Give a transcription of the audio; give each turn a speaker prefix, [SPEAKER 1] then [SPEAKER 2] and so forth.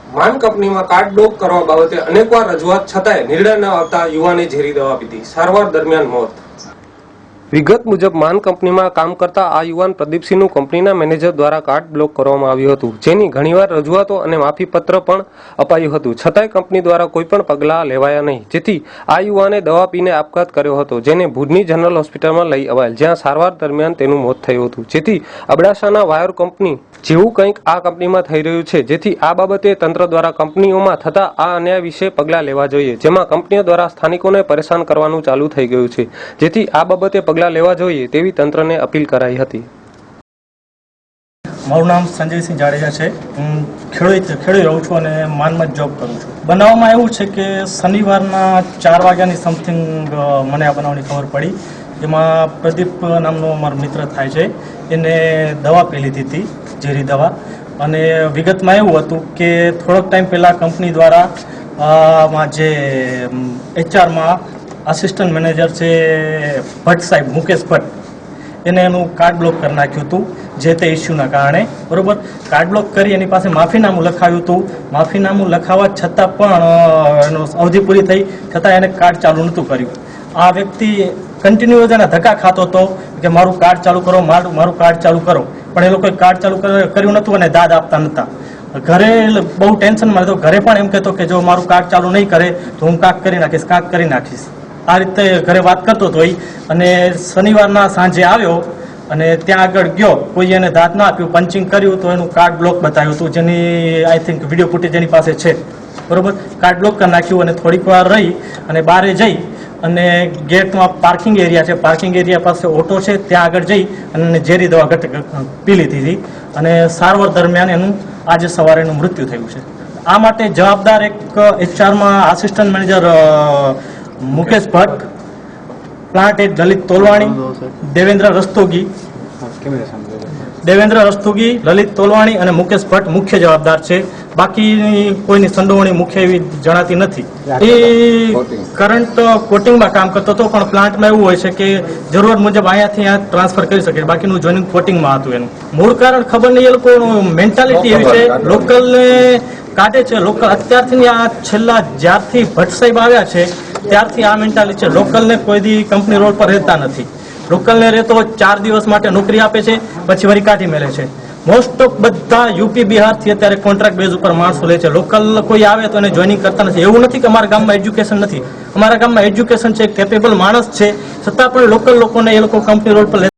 [SPEAKER 1] માન કંપનીમાં card block કરવા બાબતે અનેકવાર રજૂઆત છતાંય નિર્ણય ન આવતા યુવાને ઝેરી દવા પીધી, સારવાર દરમિયાન મોત। વિગત મુજબ માન કંપનીમાં કામ કરતા આ યુવાન પ્રદીપસિંહનું કંપનીના મેનેજર દ્વારા કાર્ડ બ્લોક કરવામાં આવ્યું હતું, જેની ઘણીવાર રજૂઆતો અને માફીપત્ર પણ અપાયું હતું, છતાંય કંપની દ્વારા કોઈ પણ પગલાં લેવાયા નહીં, જેથી આ યુવાને દવા પીને આપઘાત કર્યો હતો, જેને ભુજની જનરલ હોસ્પિટલમાં લઈ અવાયેલ, જ્યાં સારવાર દરમિયાન તેનું મોત થયું હતું। જેથી અબડાસાના વાયર કંપની જેવું કંઈક આ કંપનીમાં થઈ રહ્યું છે, જેથી આ બાબતે તંત્ર દ્વારા કંપનીઓમાં થતા આ અન્યાય વિશે પગલાં લેવા જોઈએ, જેમાં કંપનીઓ દ્વારા સ્થાનિકોને પરેશાન કરવાનું ચાલુ થઈ ગયું છે, જેથી આ બાબતે પગલાં લેવા જોઈએ તેવી તંત્રને અપીલ કરાઈ હતી।
[SPEAKER 2] મારું નામ સંજયસિંહ જાડેજા છે। હું ખેડૂત રહું છું અને માનમાં જોબ કરું છું। બનાવમાં એવું છે કે શનિવારના 4 વાગ્યાની સમથિંગ મને આ બનાવની ખબર પડી, જેમાં પ્રદીપ નામનો મારો મિત્ર થાય છે, એને દવા પી લીધી હતી, ઝેરી દવા। અને વિગતમાં એવું હતું કે થોડોક ટાઈમ પહેલાં કંપની દ્વારા જે એચઆરમાં આસિસ્ટન્ટ મેનેજર છે ભટ્ટ સાહેબ, મુકેશ ભટ્ટ, એને એનું કાર્ડ બ્લોક કરી નાખ્યું હતું જે તે ઇસ્યુના કારણે, બરોબર। કાર્ડ બ્લોક કરી એની પાસે માફીનામું લખાવ્યું હતું, માફીનામું લખાવવા છતાં પણ એનો અવધિ પૂરી થઈ છતાં એને કાર્ડ ચાલુ નહોતું કર્યું। આ વ્યક્તિ કન્ટિન્યુ એના ધક્કા ખાતો હતો કે મારું કાર્ડ ચાલુ કરો, મારું કાર્ડ ચાલુ કરો, પણ એ લોકોએ કાર્ડ ચાલુ કર્યું નહોતું અને દાદ આપતા નહોતા। ઘરે બહુ ટેન્શનમાં હતો, ઘરે પણ એમ કહેતો કે જો મારું કાર્ડ ચાલુ નહીં કરે તો હું કાંક કરી નાખીશ। આ રીતે ઘરે વાત કરતો હતો અને શનિવારના સાંજે આવ્યો અને ત્યાં આગળ ગયો, કોઈ એને દાદ ના આપ્યું, પંચિંગ કર્યું તો એનું કાર્ડ બ્લોક બતાવ્યું હતું, જેની આઈ થિંક વિડીયો ફૂટેજ એની પાસે છે, બરોબર। કાર્ડ બ્લોક કરી નાખ્યું અને થોડીક વાર રહી અને બહારે જઈ અને ગેટમાં પાર્કિંગ એરિયા છે, પાર્કિંગ એરિયા પાસે ઓટો છે, ત્યાં આગળ જઈ અને ઝેરી દવા પી લીધી હતી અને સારવાર દરમિયાન એનું આજે સવારે એનું મૃત્યુ થયું છે। આ માટે જવાબદાર એક એચઆરમાં assistant manager Mukesh Bhatt, plant head Lalit Tolwani, Devendra Rastogi, Lalit Tolwani અને મુકેશ ભટ્ટ મુખ્ય જવાબદાર છે। બાકી કોઈની સંડોવણી મુખ્ય એવી જણાતી નથી। એ કરંટ કોટિંગમાં કામ કરતો હતો, પણ પ્લાન્ટમાં એવું હોય છે કે જરૂરત મુજબ અહીંયાથી અહીંયા ટ્રાન્સફર કરી શકે, બાકીનું જોઈનિંગ કોટિંગમાં હતું। એનું મૂળ કારણ ખબર નહીં, એ લોકો મેન્ટાલિટી એવી છે, લોકલને કાઢે છે। લોકલ અત્યારથી આ છેલ્લા જ્યારથી ભટ્ટ સાહેબ આવ્યા છે ત્યારથી આ મેન્ટાલિટી છે, લોકલને કોઈ દી કંપની રોડ પર રહેતા નથી। લોકલને રહેતો 4 દિવસ માટે નોકરી આપે છે, પછી વળી કાઢી મેલે છે। મોસ્ટ ઓફ બધા યુપી બિહારથી અત્યારે કોન્ટ્રાક્ટ બેઝ ઉપર માણસો લે છે, લોકલ કોઈ આવે તો એને જોઈનિંગ કરતા નથી। એવું નથી કે અમારા ગામમાં એજ્યુકેશન નથી, અમારા ગામમાં એજ્યુકેશન છે, કેપેબલ માણસ છે, છતાં પણ લોકલ લોકોને એ લોકો કંપની રોડ પર